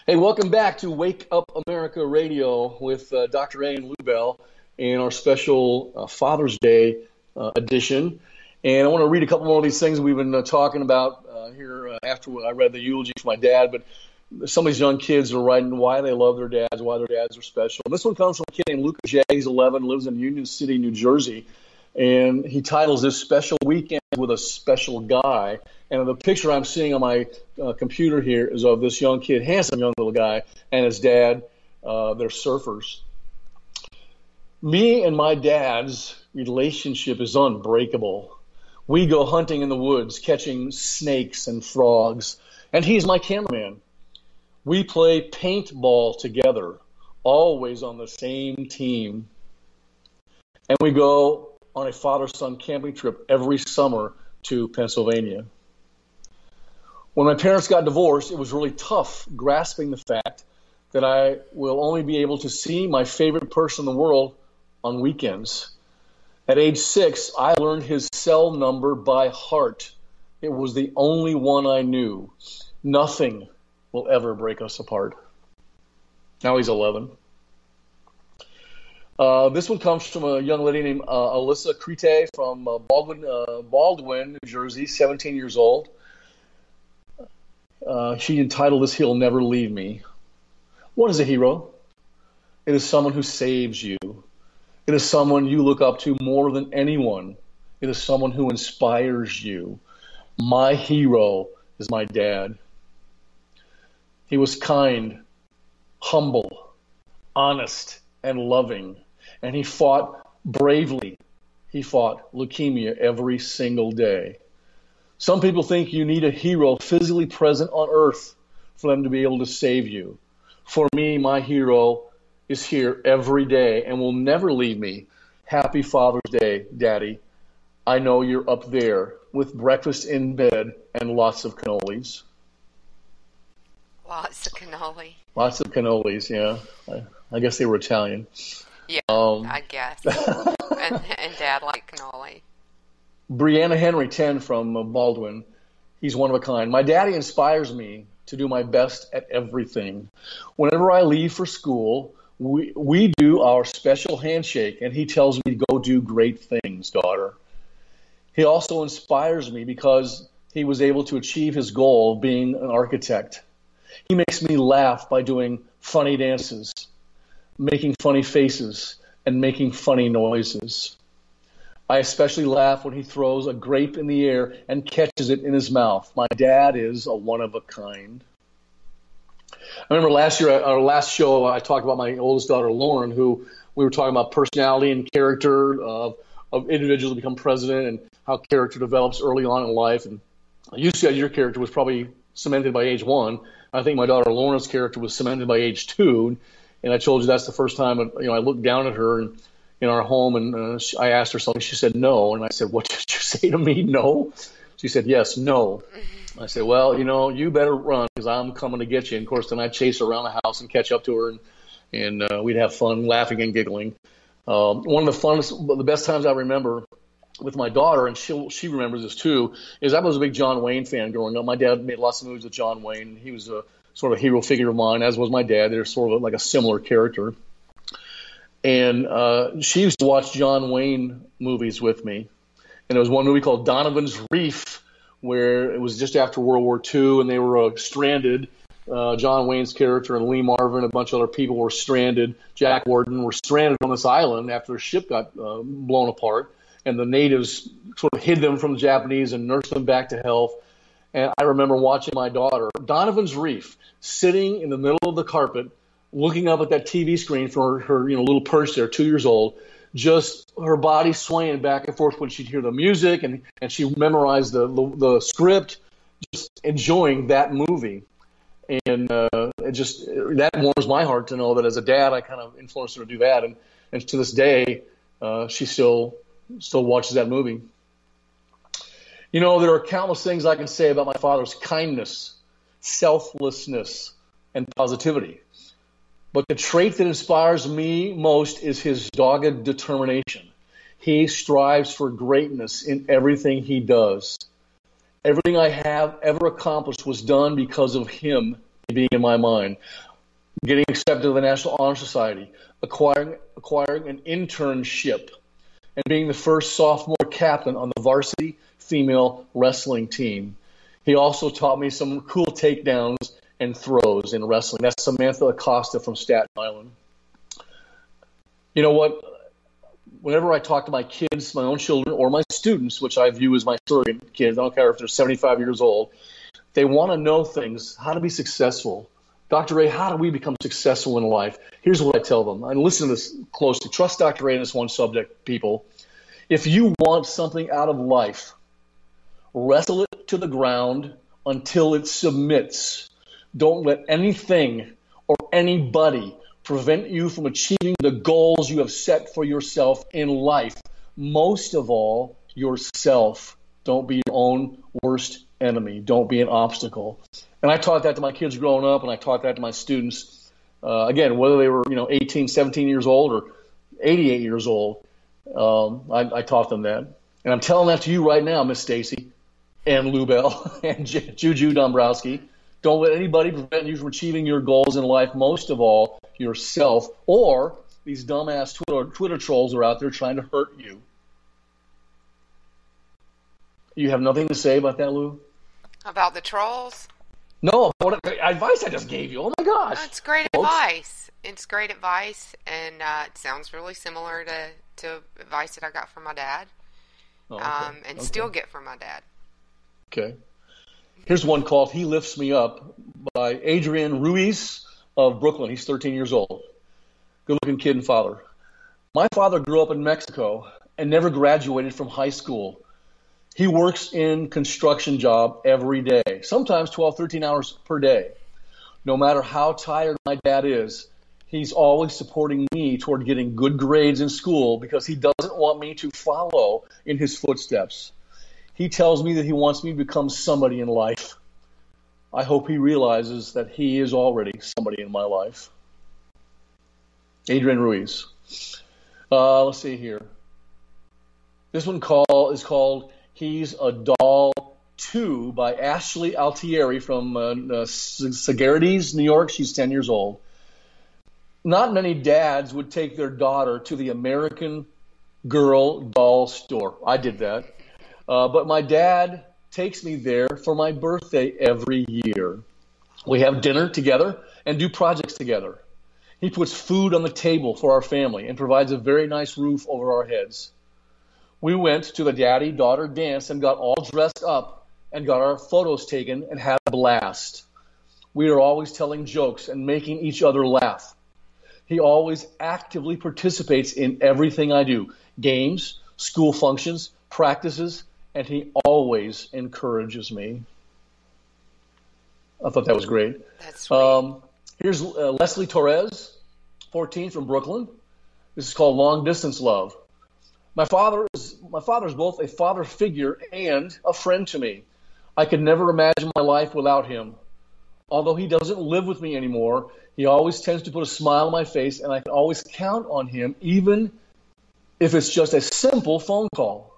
Hey, welcome back to Wake Up America Radio with Dr. A and Lubell in our special Father's Day edition. And I want to read a couple more of these things we've been talking about here after I read the eulogy for my dad. But some of these young kids are writing why they love their dads, why their dads are special. And this one comes from a kid named Luca J. He's 11, lives in Union City, New Jersey. And he titles this Special Weekend with a Special Guy. And the picture I'm seeing on my computer here is of this young kid, handsome young little guy, and his dad. They're surfers. Me and my dad's relationship is unbreakable. We go hunting in the woods, catching snakes and frogs, and he's my cameraman. We play paintball together, always on the same team. And we go on a father-son camping trip every summer to Pennsylvania. When my parents got divorced, it was really tough grasping the fact that I will only be able to see my favorite person in the world on weekends. At age 6, I learned his cell number by heart. It was the only one I knew. Nothing will ever break us apart. Now he's 11. This one comes from a young lady named Alyssa Crete from Baldwin, New Jersey, 17 years old. She entitled this, He'll Never Leave Me. What is a hero? It is someone who saves you. It is someone you look up to more than anyone. It is someone who inspires you. My hero is my dad. He was kind, humble, honest, and loving. And he fought bravely. He fought leukemia every single day. Some people think you need a hero physically present on earth for them to be able to save you. For me, my hero is here every day and will never leave me. Happy Father's Day, Daddy. I know you're up there with breakfast in bed and lots of cannolis. Lots of cannoli. Lots of cannolis, yeah. I guess they were Italian. Yeah, I guess. and Dad liked cannoli. Brianna Henry, 10, from Baldwin. He's one of a kind. My daddy inspires me to do my best at everything. Whenever I leave for school, we do our special handshake, and he tells me to go do great things, daughter. He also inspires me because he was able to achieve his goal of being an architect. He makes me laugh by doing funny dances, making funny faces, and making funny noises. I especially laugh when he throws a grape in the air and catches it in his mouth. My dad is a one-of-a-kind. I remember last year, our last show, I talked about my oldest daughter, Lauren, who we were talking about personality and character of individuals to become president and how character develops early on in life. And you said your character was probably cemented by age 1. I think my daughter Lauren's character was cemented by age 2. And I told you that's the first time I looked down at her in our home, and I asked her something. She said no. And I said, what did you say to me? No? She said, yes, no. I said, well, you better run because I'm coming to get you. And, of course, then I'd chase her around the house and catch up to her, and we'd have fun laughing and giggling. One of the best times I remember with my daughter, and she remembers this too, is I was a big John Wayne fan growing up. My dad made lots of movies with John Wayne. He was a sort of hero figure of mine, as was my dad. They're sort of like a similar character. And she used to watch John Wayne movies with me. And there was one movie called Donovan's Reef, where it was just after World War II, and they were stranded. John Wayne's character and Lee Marvin, a bunch of other people were stranded. Jack Warden were stranded on this island after a ship got blown apart. And the natives sort of hid them from the Japanese and nursed them back to health. And I remember watching my daughter, Donovan's Reef, sitting in the middle of the carpet, looking up at that TV screen for her little perch there, 2 years old, just her body swaying back and forth when she'd hear the music, and she memorized the script, just enjoying that movie. And that warms my heart to know that as a dad, I kind of influenced her to do that. And to this day, she still watches that movie. There are countless things I can say about my father's kindness, selflessness, and positivity. But the trait that inspires me most is his dogged determination. He strives for greatness in everything he does. Everything I have ever accomplished was done because of him being in my mind, getting accepted to the National Honor Society, acquiring an internship, and being the first sophomore captain on the varsity female wrestling team. He also taught me some cool takedowns and throws in wrestling. That's Samantha Acosta from Staten Island. You know what? Whenever I talk to my kids, my own children, or my students, which I view as my surrogate kids, I don't care if they're 75 years old, they want to know things, how to be successful. Dr. Ray, how do we become successful in life? Here's what I tell them. And listen to this closely. Trust Dr. Ray in this one subject, people. If you want something out of life, wrestle it to the ground until it submits. Don't let anything or anybody prevent you from achieving the goals you have set for yourself in life. Most of all, yourself. Don't be your own worst enemy. Don't be an obstacle. And I taught that to my kids growing up, and I taught that to my students, again, whether they were 18, 17 years old or 88 years old. I taught them that. And I'm telling that to you right now, Miss Stacy and Lou Bell and Juju Dombrowski. Don't let anybody prevent you from achieving your goals in life, most of all, yourself, or these dumbass Twitter trolls are out there trying to hurt you. You have nothing to say about that, Lou? About the trolls? No, what advice I just gave you. Oh, my gosh. It's great advice. It's great advice, and it sounds really similar to advice that I got from my dad, still get from my dad. Okay. Here's one called He Lifts Me Up by Adrian Ruiz of Brooklyn. He's 13 years old. Good-looking kid and father. My father grew up in Mexico and never graduated from high school. He works in construction job every day, sometimes 12, 13 hours per day. No matter how tired my dad is, he's always supporting me toward getting good grades in school because he doesn't want me to follow in his footsteps. He tells me that he wants me to become somebody in life. I hope he realizes that he is already somebody in my life. Adrian Ruiz. Let's see here. This one is called He's a Doll 2 by Ashley Altieri from Sagarities, New York. She's 10 years old. Not many dads would take their daughter to the American Girl doll store. I did that. But my dad takes me there for my birthday every year. We have dinner together and do projects together. He puts food on the table for our family and provides a very nice roof over our heads. We went to the daddy-daughter dance and got all dressed up and got our photos taken and had a blast. We are always telling jokes and making each other laugh. He always actively participates in everything I do, games, school functions, practices, and he always encourages me. I thought that was great. That's sweet. Here's Leslie Torres, 14, from Brooklyn. This is called Long Distance Love. My father is both a father figure and a friend to me. I could never imagine my life without him. Although he doesn't live with me anymore, he always tends to put a smile on my face, and I can always count on him, even if it's just a simple phone call.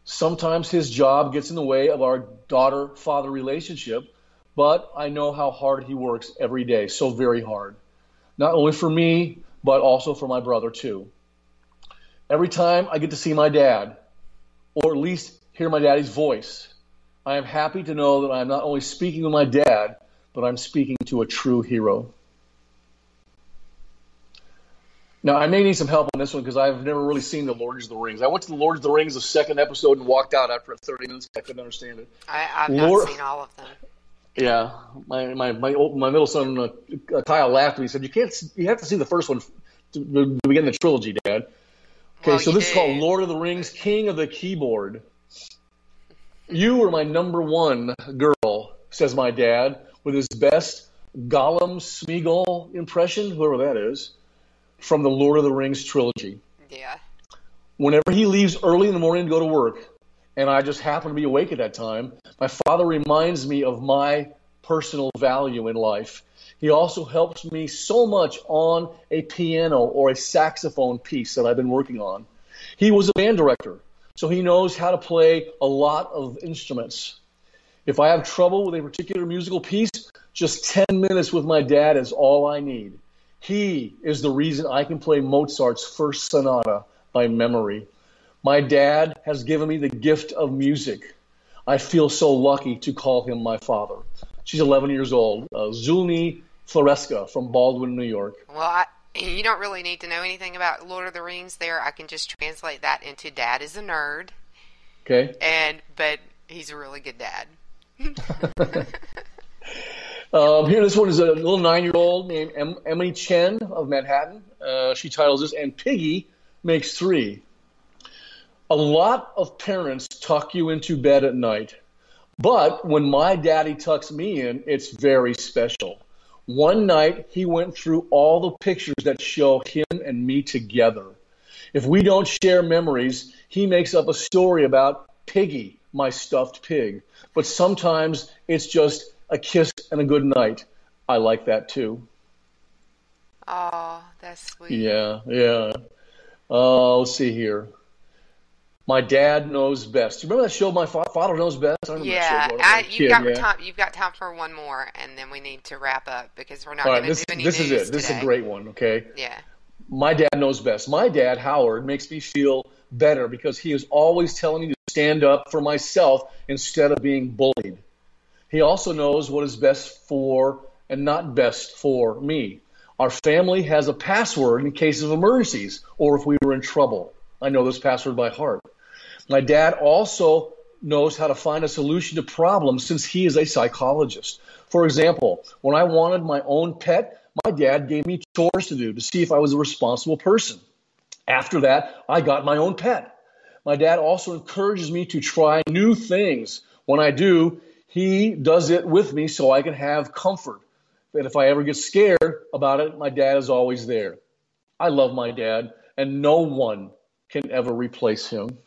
Sometimes his job gets in the way of our daughter-father relationship, but I know how hard he works every day, so very hard. Not only for me, but also for my brother, too. Every time I get to see my dad, or at least hear my daddy's voice, I am happy to know that I am not only speaking with my dad, but I'm speaking to a true hero. Now, I may need some help on this one because I've never really seen The Lord of the Rings. I went to The Lord of the Rings, the second episode, and walked out after 30 minutes. I couldn't understand it. I've not seen all of them. Yeah. My middle son, Kyle, laughed at me. He said, you have to see the first one to begin the trilogy, Dad. Okay, well, so this is called Lord of the Rings, King of the Keyboard. You were my number one girl, says my dad, with his best Gollum Smeagol impression, whoever that is, from the Lord of the Rings trilogy. Yeah. Whenever he leaves early in the morning to go to work, and I just happen to be awake at that time, my father reminds me of my personal value in life. He also helps me so much on a piano or a saxophone piece that I've been working on. He was a band director, so he knows how to play a lot of instruments. If I have trouble with a particular musical piece, Just 10 minutes with my dad is all I need. He is the reason I can play Mozart's First Sonata by memory. My dad has given me the gift of music. I feel so lucky to call him my father. She's 11 years old, Zulni Floresca from Baldwin, New York. Well, you don't really need to know anything about Lord of the Rings there. I can just translate that into Dad is a nerd. Okay. But he's a really good dad. Here, this one is a little 9-year-old named Emily Chen of Manhattan. She titles this, "And Piggy Makes 3. A lot of parents tuck you into bed at night, but when my daddy tucks me in, it's very special. One night, he went through all the pictures that show him and me together. If we don't share memories, he makes up a story about Piggy, my stuffed pig. But sometimes it's just a kiss and a good night. I like that too." Oh, that's sweet. Yeah. Let's see here. My dad knows best. You remember that show, My Father Knows Best? I remember that show. You've got time for one more, and then we need to wrap up because we're not All going right, to do any this is news it. This is today. a great one, okay? Yeah. My dad knows best. My dad, Howard, makes me feel better because he is always telling me to stand up for myself instead of being bullied. He also knows what is best for and not best for me. Our family has a password in case of emergencies or if we were in trouble. I know this password by heart. My dad also knows how to find a solution to problems since he is a psychologist. For example, when I wanted my own pet, my dad gave me chores to do to see if I was a responsible person. After that, I got my own pet. My dad also encourages me to try new things. When I do, he does it with me so I can have comfort. That if I ever get scared about it, my dad is always there. I love my dad, and no one can ever replace him.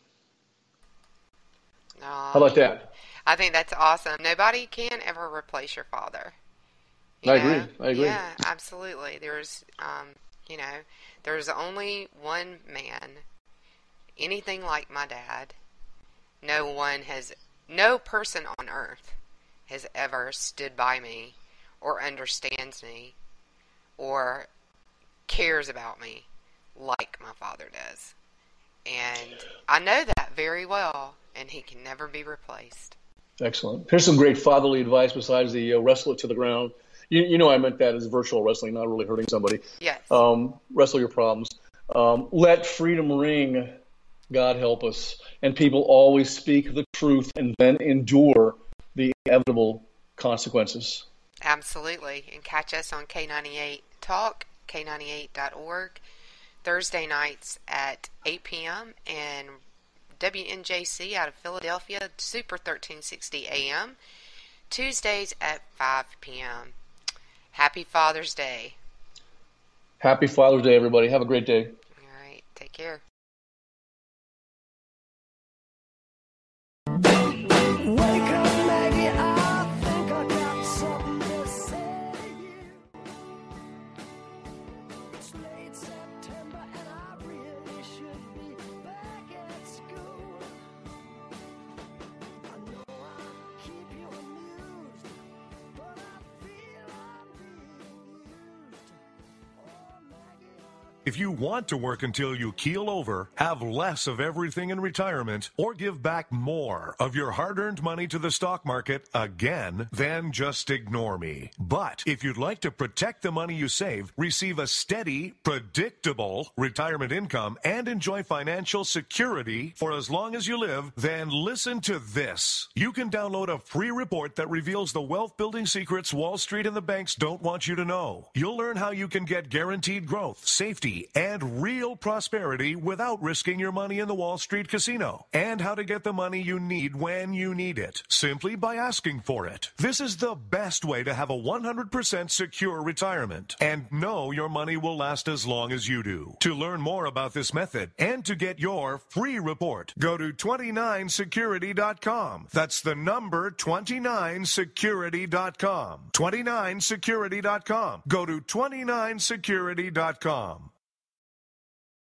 How about that? I think that's awesome. Nobody can ever replace your father. I agree. Yeah, absolutely. There's, there's only one man, anything like my dad. No person on earth has ever stood by me or understands me or cares about me like my father does. And I know that very well, and he can never be replaced. Excellent. Here's some great fatherly advice besides the wrestle it to the ground. You know I meant that as virtual wrestling, not really hurting somebody. Yes. Wrestle your problems. Let freedom ring, God help us. And people always speak the truth and then endure the inevitable consequences. Absolutely. And catch us on K98 Talk, K98.org, Thursday nights at 8 p.m. and WNJC out of Philadelphia, Super 1360 AM, Tuesdays at 5 p.m. Happy Father's Day. Happy Father's Day, everybody. Have a great day. All right. Take care. If you want to work until you keel over, have less of everything in retirement, or give back more of your hard-earned money to the stock market again, then just ignore me. But if you'd like to protect the money you save, receive a steady, predictable retirement income, and enjoy financial security for as long as you live, then listen to this. You can download a free report that reveals the wealth-building secrets Wall Street and the banks don't want you to know. You'll learn how you can get guaranteed growth, safety, and real prosperity without risking your money in the Wall Street casino, and how to get the money you need when you need it, simply by asking for it. This is the best way to have a 100% secure retirement, and know your money will last as long as you do. To learn more about this method, and to get your free report, go to 29security.com. That's the number 29security.com. 29security.com. Go to 29security.com.